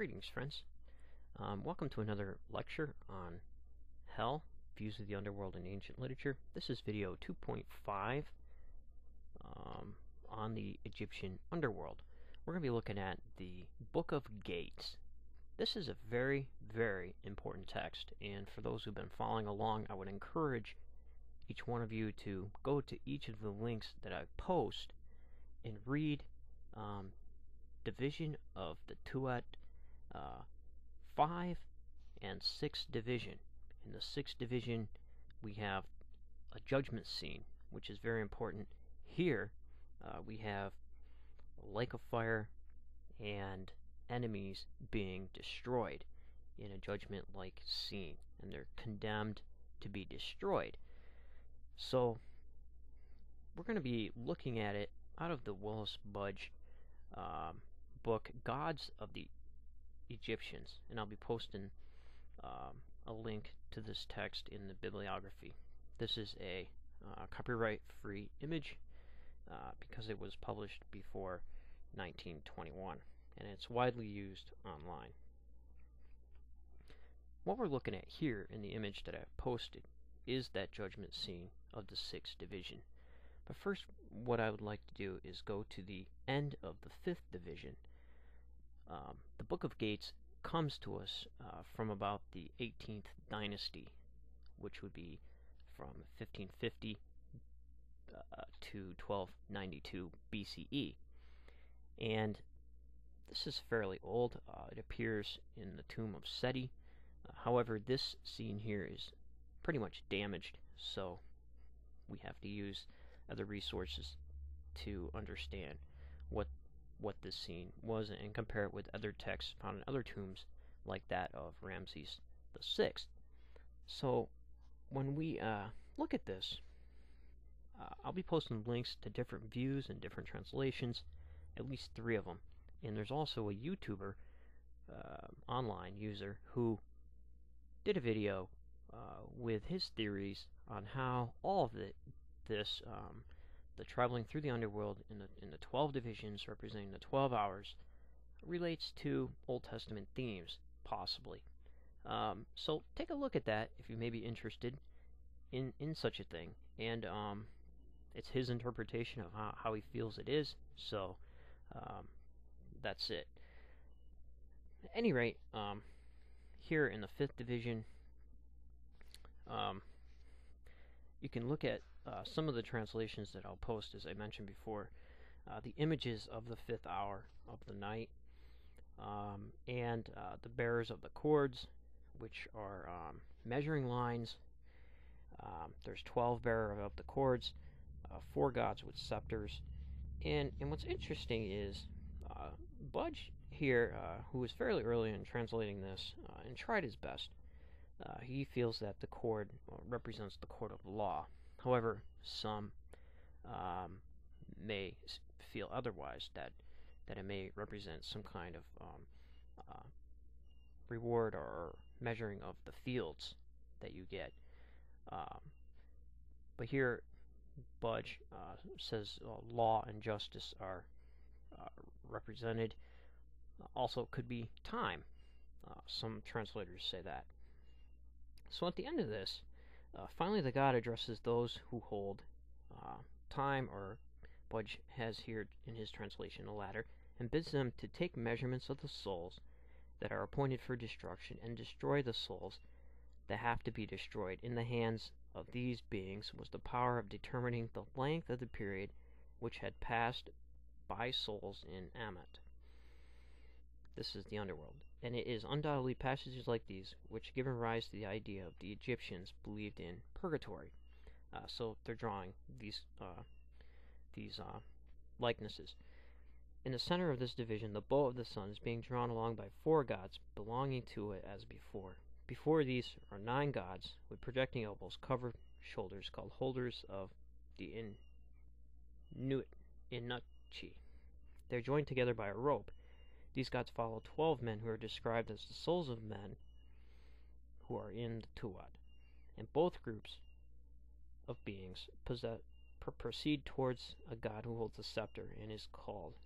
Greetings, friends. Welcome to another lecture on Hell, Views of the Underworld in Ancient Literature. This is video 2.5 on the Egyptian Underworld. We're going to be looking at the Book of Gates. This is a very, very important text, and for those who've been following along, I would encourage each one of you to go to each of the links that I post and read division of the Tuat 5 and 6 division. In the 6th division, we have a judgment scene, which is very important. Here, we have a lake of fire and enemies being destroyed in a judgment-like scene, and they're condemned to be destroyed. So, we're going to be looking at it out of the Willis Budge book, Gods of the Egyptians, and I'll be posting a link to this text in the bibliography. This is a copyright-free image because it was published before 1921, and it's widely used online. What we're looking at here in the image that I've posted is that judgment scene of the 6th division. But first, what I would like to do is go to the end of the 5th division. The Book of Gates comes to us from about the 18th dynasty, which would be from 1550 to 1292 BCE. And this is fairly old. It appears in the tomb of Seti. However, this scene here is pretty much damaged, so we have to use other resources to understand what this scene was and compare it with other texts found in other tombs like that of Ramses VI. So when we look at this, I'll be posting links to different views and different translations, at least 3 of them. And there's also a YouTuber, online user, who did a video with his theories on how all of this the traveling through the underworld in the 12 divisions representing the 12 hours relates to Old Testament themes, possibly. So take a look at that if you may be interested in such a thing. And it's his interpretation of how he feels it is, so that's it. At any rate, here in the 5th division, you can look at some of the translations that I'll post, as I mentioned before. The images of the 5th hour of the night, and the bearers of the cords, which are measuring lines. There's 12 bearers of the cords, 4 gods with scepters. And what's interesting is Budge here, who was fairly early in translating this and tried his best, he feels that the cord represents the cord of law. However, some may feel otherwise, that it may represent some kind of reward or measuring of the fields that you get. But here, Budge says law and justice are represented. Also, could be time. Some translators say that. So at the end of this, finally the god addresses those who hold time, or Budge has here in his translation a ladder, and bids them to take measurements of the souls that are appointed for destruction and destroy the souls that have to be destroyed. In the hands of these beings was the power of determining the length of the period which had passed by souls in Amet. This is the underworld, and it is undoubtedly passages like these which give rise to the idea of the Egyptians believed in purgatory. So they're drawing these likenesses. In the center of this division, the bow of the sun is being drawn along by 4 gods belonging to it as before. Before these are 9 gods with projecting elbows, covered shoulders, called holders of the Inuchi. They're joined together by a rope. These gods follow 12 men who are described as the souls of men who are in the Tuat, and both groups of beings proceed towards a god who holds a scepter and is called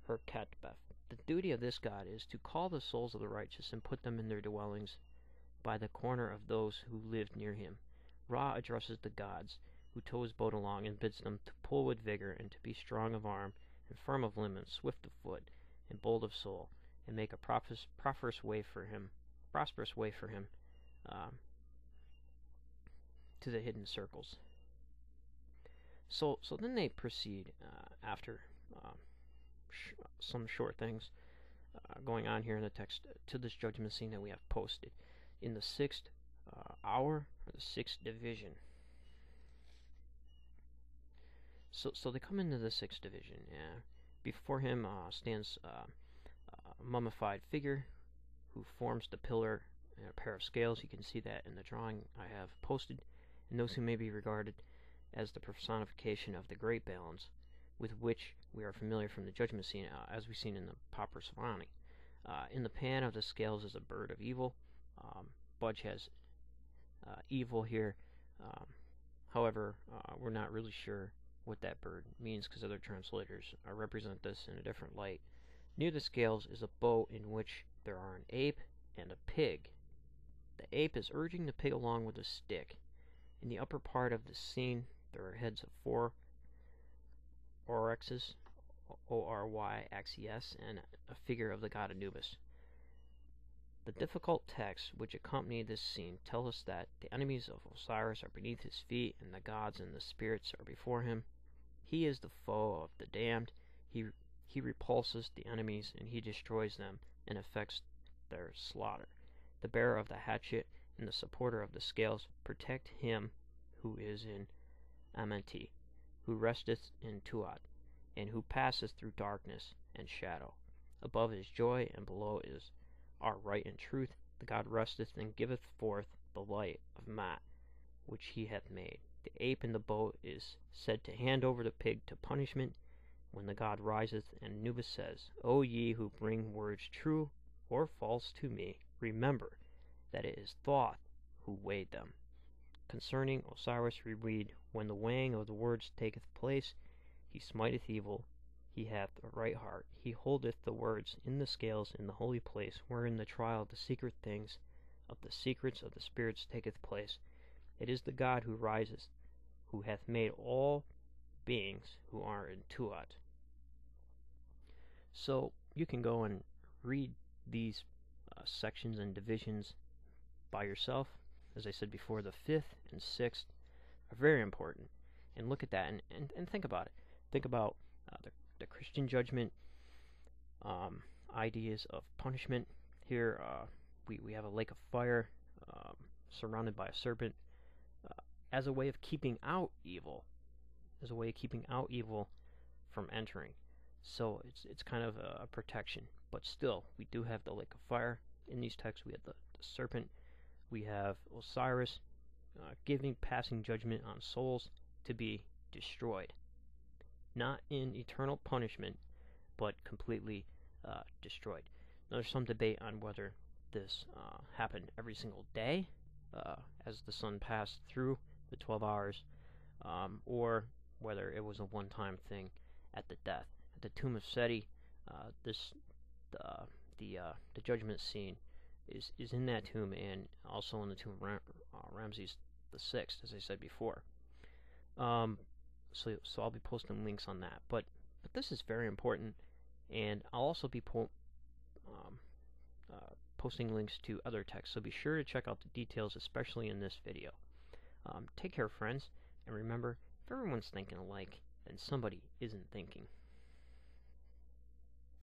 Herkatbeth. The duty of this god is to call the souls of the righteous and put them in their dwellings by the corner of those who lived near him. Ra addresses the gods, who tow his boat along, and bids them to pull with vigor, and to be strong of arm, and firm of limb, and swift of foot, and bold of soul, and make a prosperous way for him, to the hidden circles. So then they proceed after some short things going on here in the text to this judgment scene that we have posted in the sixth hour, or the sixth division. So they come into the sixth division. Before him stands a mummified figure who forms the pillar and a pair of scales. You can see that in the drawing I have posted. And those who may be regarded as the personification of the great balance with which we are familiar from the judgment scene, as we've seen in the Pauper Swanee. In the pan of the scales is a bird of evil. Budge has evil here. However, we're not really sure what that bird means, because other translators represent this in a different light. Near the scales is a boat in which there are an ape and a pig. The ape is urging the pig along with a stick. In the upper part of the scene, there are heads of 4 oryxes, O-R-Y-X-E-S, and a figure of the god Anubis. The difficult texts which accompany this scene tell us that the enemies of Osiris are beneath his feet, and the gods and the spirits are before him. He is the foe of the damned. He repulses the enemies, and he destroys them and effects their slaughter. The bearer of the hatchet and the supporter of the scales protect him who is in Amenti, who resteth in Tuat, and who passeth through darkness and shadow. Above is joy, and below is our right and truth. The god resteth and giveth forth the light of Mat, which he hath made. The ape in the boat is said to hand over the pig to punishment when the god riseth, and Anubis says, O ye who bring words true or false to me, remember that it is Thoth who weighed them. Concerning Osiris we read, when the weighing of the words taketh place, he smiteth evil, he hath a right heart, he holdeth the words in the scales in the holy place, wherein the trial of the secret things, of the secrets of the spirits taketh place. It is the god who riseth, who hath made all beings who are in Tuat. So you can go and read these sections and divisions by yourself. As I said before, the 5th and 6th are very important. And look at that and think about it. Think about the Christian judgment, ideas of punishment. Here we have a lake of fire surrounded by a serpent as a way of keeping out evil, from entering. So it's kind of a protection. But still, we do have the lake of fire. In these texts, we have the serpent. We have Osiris passing judgment on souls to be destroyed. Not in eternal punishment, but completely destroyed. Now, there's some debate on whether this happened every single day as the sun passed through the 12 hours, or whether it was a one-time thing at the death. At the tomb of Seti, the judgment scene is in that tomb, and also in the tomb of Ramses the Sixth, as I said before. So I'll be posting links on that. But this is very important, and I'll also be posting links to other texts. So be sure to check out the details, especially in this video. Take care, friends, and remember, if everyone's thinking alike, then somebody isn't thinking.